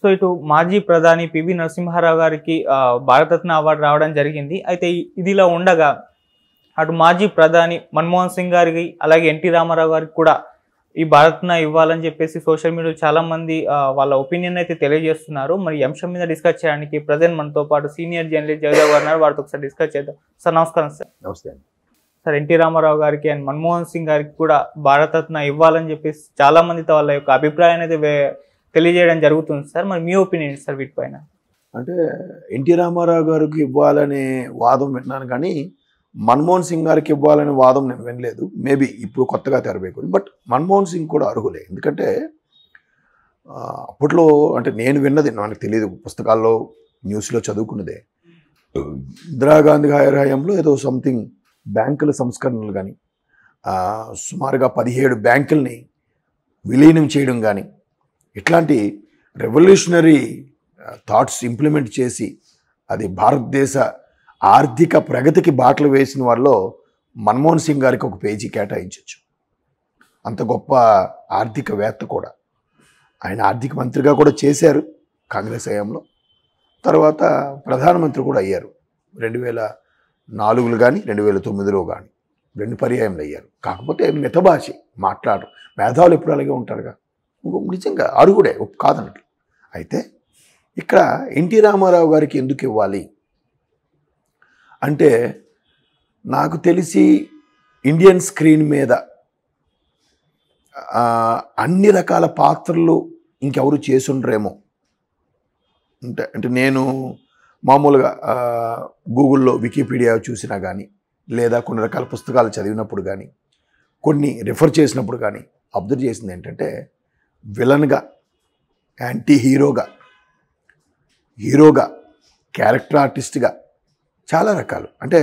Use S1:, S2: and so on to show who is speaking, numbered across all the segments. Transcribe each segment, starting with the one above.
S1: So ఇటు మాజీ ప్రధాని పివి నరసింహారావు గారికి భారతరత్న అవార్డు రావడం జరిగింది. అయితే ఇదిలా ఉండగా అటు మాజీ ప్రధాని మన్మోహన్ సింగ్ గారికి అలాగే ఎన్టీ రామారావు గారికి కూడా ఈ భారతరత్న ఇవ్వాలని చెప్పేసి సోషల్ మీడియాలో చాలా మంది వాళ్ళ ఒపీనియన్ అయితే తెలియజేస్తున్నారు. మరి ఈ అంశం మీద డిస్కస్ చేయడానికి ప్రజెంట్ మనతో పాటు సీనియర్ జర్నలిస్ట్ జగదేవ్ గారు ఉన్నారు. వారితో ఒకసారి డిస్కస్ చేద్దాం. సార్ నమస్కారం. సార్
S2: నమస్తే.
S1: సార్ ఎన్టీ రామారావు గారికి అండ్ మన్మోహన్ సింగ్ గారికి కూడా భారతరత్న ఇవ్వాలని చెప్పేసి చాలా మంది వాళ్ళ యొక్క అభిప్రాయాన్ని అయితే తెలియజేయడం జరుగుతుంది. సార్ మరి మీ ఒపీనియన్ సార్ వీటిపైన?
S2: అంటే ఎన్టీ రామారావు గారికి ఇవ్వాలనే వాదం విన్నాను, కానీ మన్మోహన్ సింగ్ గారికి ఇవ్వాలనే వాదం నేను వినలేదు. మేబీ ఇప్పుడు కొత్తగా తెరవేయకూడదు, బట్ మన్మోహన్ సింగ్ కూడా అర్హులే. ఎందుకంటే అప్పట్లో అంటే నేను విన్నది, నాకు తెలియదు, పుస్తకాల్లో న్యూస్లో చదువుకున్నదే, ఇందిరాగాంధీ హయాంలో ఏదో సంథింగ్ బ్యాంకుల సంస్కరణలు కానీ సుమారుగా 17 బ్యాంకుల్ని విలీనం చేయడం కానీ ఇట్లాంటి రెవల్యూషనరీ థాట్స్ ఇంప్లిమెంట్ చేసి అది భారతదేశ ఆర్థిక ప్రగతికి బాటలు వేసిన వాళ్ళలో మన్మోహన్ సింగ్ గారికి ఒక పేజీ కేటాయించవచ్చు. అంత గొప్ప ఆర్థికవేత్త కూడా. ఆయన ఆర్థిక మంత్రిగా కూడా చేశారు కాంగ్రెస్ హయాంలో. తర్వాత ప్రధానమంత్రి కూడా అయ్యారు 2004లో కానీ 2009లో కానీ 2 పర్యాయంలో అయ్యారు. కాకపోతే మితభాషి మాట్లాడరు. మేధావులు ఎప్పుడు అలాగే ఉంటారుగా. నిజంగా అర్హుడే, కాదన్నట్లు. అయితే ఇక్కడ ఎన్టీ రామారావు గారికి ఎందుకు ఇవ్వాలి అంటే, నాకు తెలిసి ఇండియన్ స్క్రీన్ మీద అన్ని రకాల పాత్రలు ఇంకెవరు చేసుండ్రేమో. అంటే నేను మామూలుగా గూగుల్లో వికీపీడియా చూసినా కానీ, లేదా కొన్ని రకాల పుస్తకాలు చదివినప్పుడు కానీ, కొన్ని రిఫర్ చేసినప్పుడు కానీ అబ్జర్వ్ చేసింది ఏంటంటే, విలన్గా, యాంటీ హీరోగా, హీరోగా, క్యారెక్టర్ ఆర్టిస్ట్గా చాలా రకాలు. అంటే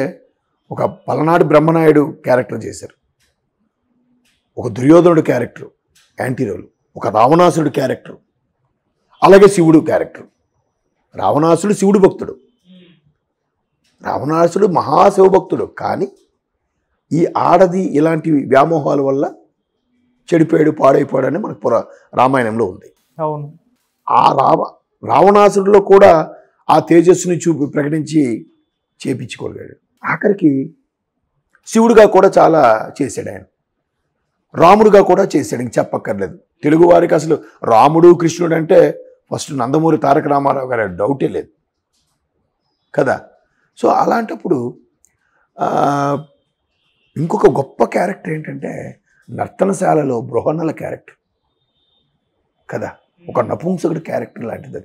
S2: ఒక పలనాడు బ్రహ్మనాయుడు క్యారెక్టర్ చేశారు, ఒక దుర్యోధనుడు క్యారెక్టర్ యాంటీ రోల్, ఒక రావణాసురుడు క్యారెక్టర్, అలాగే శివుడు క్యారెక్టర్. రావణాసురుడు శివుడు భక్తుడు, రావణాసురుడు మహాశివభక్తుడు. కానీ ఈ ఆడది ఇలాంటి వ్యామోహాల వల్ల చెడిపోయాడు, పాడైపోయాడు అని మనకు రామాయణంలో ఉంది.
S1: అవును.
S2: ఆ రావణాసురుడిలో కూడా ఆ తేజస్సుని ప్రకటించి చేపించుకోగలిగాడు. ఆఖరికి శివుడిగా కూడా చాలా చేశాడు ఆయన, రాముడుగా కూడా చేశాడు. ఇంక చెప్పక్కర్లేదు. తెలుగు వారికి అసలు రాముడు కృష్ణుడు అంటే ఫస్ట్ నందమూరి తారక రామారావు గారి డౌటే లేదు కదా. సో అలాంటప్పుడు ఇంకొక గొప్ప క్యారెక్టర్ ఏంటంటే, నర్తనశాలలో బృహన్నల క్యారెక్టర్ కదా, ఒక నపుంసకుడి క్యారెక్టర్ లాంటిది.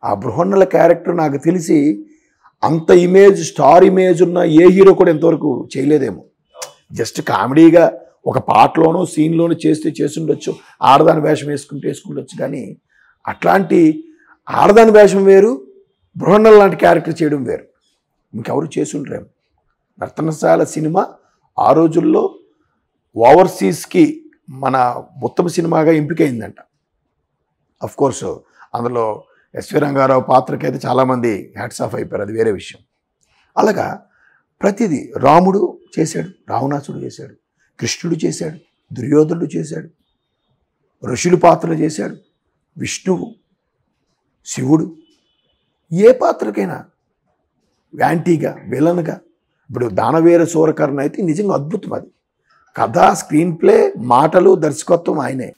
S2: ఆ బృహన్నల క్యారెక్టర్ నాకు తెలిసి అంత ఇమేజ్, స్టార్ ఇమేజ్ ఉన్న ఏ హీరో కూడా ఎంతవరకు చేయలేదేమో. జస్ట్ కామెడీగా ఒక పాటలోనో సీన్లోనో చేస్తుండొచ్చు, ఆడదాని వేషం వేసుకుండొచ్చు. కానీ అట్లాంటి ఆడదాని వేషం వేరు, బృహన్నల లాంటి క్యారెక్టర్ చేయడం వేరు. ఇంకెవరు చేసుంటారేమో. నర్తనశాల సినిమా ఆ రోజుల్లో ఓవర్సీస్కి మన ఉత్తమ సినిమాగా ఎంపికైందంట. అఫ్కోర్స్ అందులో ఎస్వి రంగారావు పాత్రకి అయితే చాలామంది హ్యాట్స్ ఆఫ్ అయిపోయారు, అది వేరే విషయం. అలాగా ప్రతిదీ రాముడు చేశాడు, రావణాసుడు చేశాడు, కృష్ణుడు చేశాడు, దుర్యోధనుడు చేశాడు, ఋషులు పాత్రలు చేశాడు, విష్ణువు, శివుడు. ఏ పాత్రకైనా యాంటీగా, విలన్గా. ఇప్పుడు దానవీర సూరకర్ణ అయితే నిజంగా అద్భుతం. అది కథ, స్క్రీన్ ప్లే, మాటలు, దర్శకత్వం ఆయనే.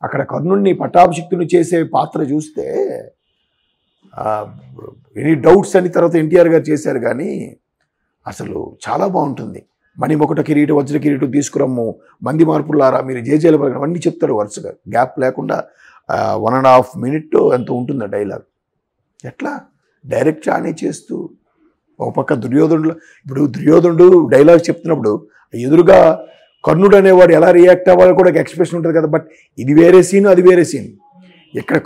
S2: అక్కడ కర్ణుడిని పట్టాభిషిక్తుని చేసే పాత్ర చూస్తే ఎనీ డౌట్స్ అని తర్వాత ఎన్టీఆర్ గారు చేశారు. కానీ అసలు చాలా బాగుంటుంది. మణిమకుట కిరీటం, వజ్ర కిరీటం తీసుకురమ్ము, మంది మార్పులారా, మీరు జేజేల అవన్నీ చెప్తారు వరుసగా, గ్యాప్ లేకుండా. 1.5 minute ఎంత ఉంటుంది ఆ డైలాగ్. ఎట్లా డైరెక్ట్ చానే చేస్తూ ఒక పక్క దుర్యోధనుడు, ఇప్పుడు దుర్యోధనుడు డైలాగ్ చెప్తున్నప్పుడు ఎదురుగా కర్ణుడు అనేవాడు ఎలా రియాక్ట్ అవ్వాలో కూడా ఒక ఎక్స్ప్రెషన్ ఉంటుంది కదా. బట్ ఇది వేరే సీన్, అది వేరే సీన్. ఇక్కడ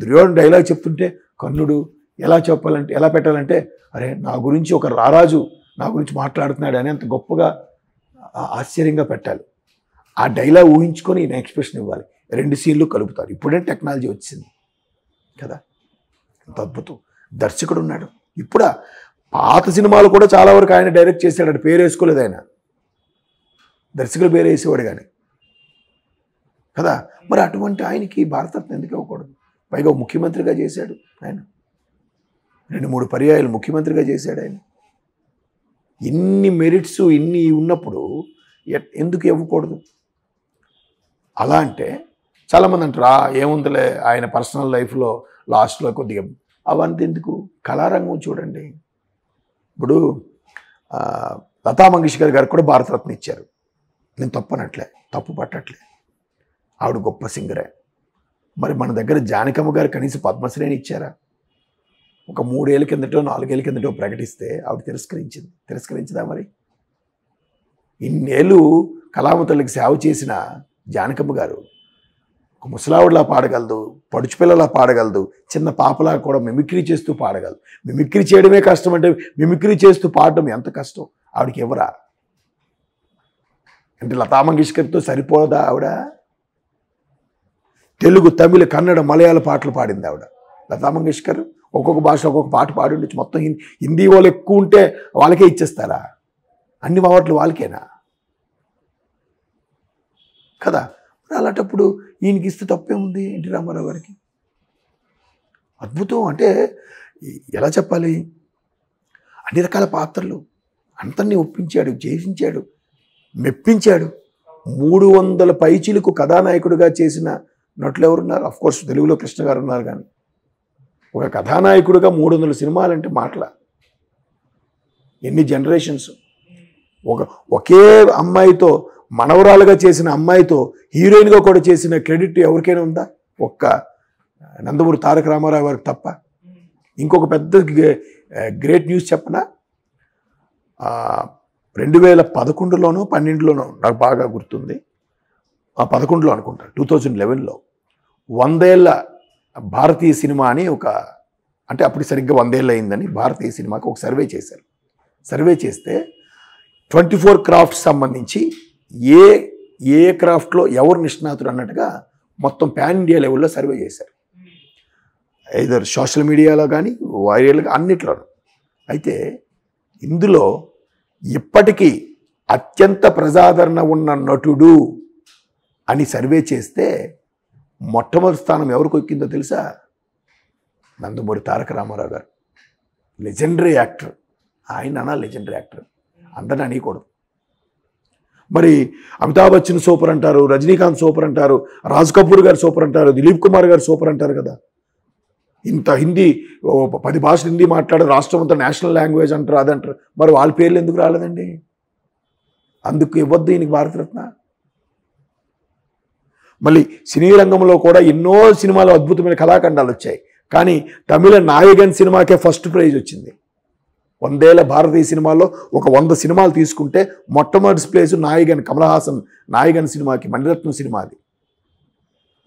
S2: దుర్యోధనుడు డైలాగ్ చెప్తుంటే కర్ణుడు ఎలా చెప్పాలంటే, ఎలా పెట్టాలంటే, అరే నా గురించి ఒక రారాజు నా గురించి మాట్లాడుతున్నాడు అని అంత గొప్పగా ఆశ్చర్యంగా పెట్టాలి. ఆ డైలాగ్ ఊహించుకొని ఈయన ఎక్స్ప్రెషన్ ఇవ్వాలి. 2 సీన్లు కలుపుతారు. ఇప్పుడే టెక్నాలజీ వచ్చింది కదా, అంత అద్భుతం. దర్శకుడు ఉన్నాడు. ఇప్పుడు పాత సినిమాలు కూడా చాలా వరకు ఆయన డైరెక్ట్ చేశాడు. అది పేరు వేసుకోలేదు ఆయన, దర్శకులు పేరు వేసేవాడు. కానీ కదా. మరి అటువంటి ఆయనకి భారతరత్న ఎందుకు ఇవ్వకూడదు? పైగా ముఖ్యమంత్రిగా చేశాడు ఆయన, 2-3 పర్యాయాలు ముఖ్యమంత్రిగా చేశాడు ఆయన. ఇన్ని మెరిట్స్ ఇన్ని ఉన్నప్పుడు ఎందుకు ఇవ్వకూడదు? అలా అంటే చాలామంది అంటారు ఏముందిలే ఆయన పర్సనల్ లైఫ్లో లాస్ట్లో కొద్దిగా అవంతా ఎందుకు, కళారంగం చూడండి. ఇప్పుడు లతా మంగేష్కర్ గారికి కూడా భారతరత్న ఇచ్చారు. నేను తప్పు పట్టట్లే, ఆవిడ గొప్ప సింగరే. మరి మన దగ్గర జానకమ్మ గారు కనీసం పద్మశ్రేణి ఇచ్చారా? ఒక 3 ఏళ్ళ కిందటో 4 ఏళ్ళ కిందటో ప్రకటిస్తే ఆవిడ తిరస్కరించదా? మరి ఇన్నేళ్ళు కళామతల్లికి సేవ చేసిన జానకమ్మ గారు ఒక ముసలావిడలా పాడగలదు, పడుచుపిల్లలా పాడగలదు, చిన్న పాపలా కూడా మిమిక్రీ చేస్తూ పాడగలదు. మిమిక్రీ చేయడమే కష్టం అంటే మిమిక్రీ చేస్తూ పాడడం ఎంత కష్టం? ఆవిడకి ఎవరా అంటే లతా మంగేష్కర్తో సరిపోదా ఆవిడ? తెలుగు, తమిళ, కన్నడ, మలయాళ పాటలు పాడింది ఆవిడ. లతా మంగేష్కర్ ఒక్కొక్క భాష ఒక్కొక్క పాట పాడి ఉండొచ్చు. మొత్తం హిందీ వాళ్ళు ఎక్కువ ఉంటే వాళ్ళకే ఇచ్చేస్తారా? అన్ని అవార్డులు వాళ్ళకేనా కదా? అలాంటప్పుడు ఈయనకి ఇస్తే తప్పే ఉంది ఎన్టీ రామారావు గారికి. అద్భుతం అంటే ఎలా చెప్పాలి, అన్ని రకాల పాత్రలు అంతన్ని ఒప్పించాడు, చేసించాడు, మెప్పించాడు. 300 పైచీలకు కథానాయకుడిగా చేసిన నటులు ఎవరున్నారు? అఫ్కోర్స్ తెలుగులో కృష్ణ గారు ఉన్నారు, కానీ ఒక కథానాయకుడిగా 300 సినిమాలంటే మాటల ఎన్ని జనరేషన్స్. ఒకే అమ్మాయితో, మనవరాలుగా చేసిన అమ్మాయితో హీరోయిన్గా కూడా చేసిన క్రెడిట్ ఎవరికైనా ఉందా? ఒక్క నందమూరి తారక రామారావు గారికి తప్ప. ఇంకొక పెద్ద గ్రేట్ న్యూస్ చెప్పనా, 2011లోనో 12లోనో నాకు బాగా గుర్తుంది, 11లో అనుకుంటా, 2011లో 100 ఏళ్ళ భారతీయ సినిమా అని అంటే అప్పుడు సరిగ్గా 100 ఏళ్ళు అయిందని భారతీయ సినిమాకి ఒక సర్వే చేశారు. సర్వే చేస్తే 24 క్రాఫ్ట్స్ సంబంధించి ఏ క్రాఫ్ట్లో ఎవరు నిష్ణాతుడు అన్నట్టుగా మొత్తం పాన్ ఇండియా లెవెల్లో సర్వే చేశారు. ఐదర్ సోషల్ మీడియాలో కానీ వైరల్గా అన్నిట్లోనూ. అయితే ఇందులో ఇప్పటికీ అత్యంత ప్రజాదరణ ఉన్న నటుడు అని సర్వే చేస్తే మొట్టమొదటి స్థానం ఎవరికి ఎక్కిందో తెలుసా? నందమూరి తారక రామారావు గారు. లెజెండరీ యాక్టర్ ఆయన, లెజెండరీ యాక్టర్ అందరినీ అనేయకూడదు. మరి అమితాబ్ బచ్చన్ సూపర్ అంటారు, రజనీకాంత్ సూపర్ అంటారు, రాజ్ కపూర్ గారు సూపర్ అంటారు, దిలీప్ కుమార్ గారు సూపర్ అంటారు కదా. ఇంత హిందీ 10 భాషలు హిందీ మాట్లాడారు, రాష్ట్రం అంతా నేషనల్ లాంగ్వేజ్ అంటారు, అదంటారు. మరి వాళ్ళ పేర్లు ఎందుకు రాలేదండి? అందుకు ఇవ్వద్దు ఈయనకి భారతరత్న. మళ్ళీ సినీ రంగంలో కూడా ఎన్నో సినిమాలు అద్భుతమైన కళాఖండాలు వచ్చాయి, కానీ తమిళ నాయగన్ సినిమాకే ఫస్ట్ ప్రైజ్ వచ్చింది. 100 ఏళ్ళ భారతీయ సినిమాల్లో ఒక 100 సినిమాలు తీసుకుంటే మొట్టమొదటి ప్లేస్ నాయగన్, కమల్ హాసన్ నాయగన్ సినిమాకి, మణిరత్నం సినిమాది.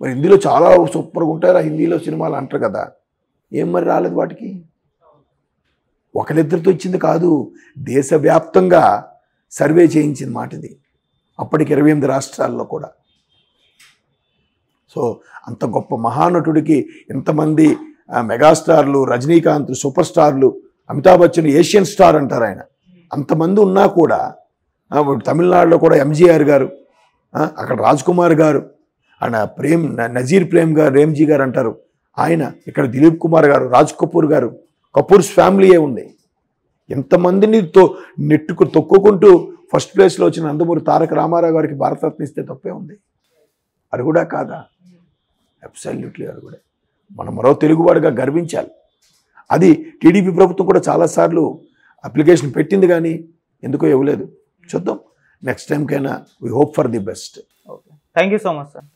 S2: మరి హిందీలో చాలా సూపర్గా ఉంటారు హిందీలో సినిమాలు అంటారు కదా, ఏం మరి రాలేదు వాటికి? ఒకరిద్దరితో ఇచ్చింది కాదు, దేశవ్యాప్తంగా సర్వే చేయించిన మాట ఇది. అప్పటికి 28 రాష్ట్రాల్లో కూడా. సో అంత గొప్ప మహానటుడికి ఎంతమంది మెగాస్టార్లు, రజనీకాంత్ సూపర్ స్టార్లు, అమితాబ్ బచ్చన్ ఏషియన్ స్టార్ అంటారు ఆయన, అంతమంది ఉన్నా కూడా తమిళనాడులో కూడా ఎంజీఆర్ గారు, అక్కడ రాజ్ కుమార్ గారు, ఆయన నజీర్ ప్రేమ్ గారు, రేమ్జీ గారు అంటారు ఆయన, ఇక్కడ దిలీప్ కుమార్ గారు, రాజ్ కపూర్ గారు, కపూర్స్ ఫ్యామిలీయే ఉంది. ఎంతమందిని తొక్కుకుంటూ ఫస్ట్ ప్లేస్లో వచ్చిన నందమూరి తారక రామారావు గారికి భారతరత్న ఇస్తే తప్పే ఉంది? అది కూడా కాదా? అబ్సల్యూట్లీ అది కూడా మనం మరో తెలుగువాడిగా గర్వించాలి. అది టీడీపీ ప్రభుత్వం కూడా చాలాసార్లు అప్లికేషన్ పెట్టింది, కానీ ఎందుకో ఇవ్వలేదు. చూద్దాం, నెక్స్ట్ టైంకైనా we hope for the best.
S1: Okay, thank you so much sir.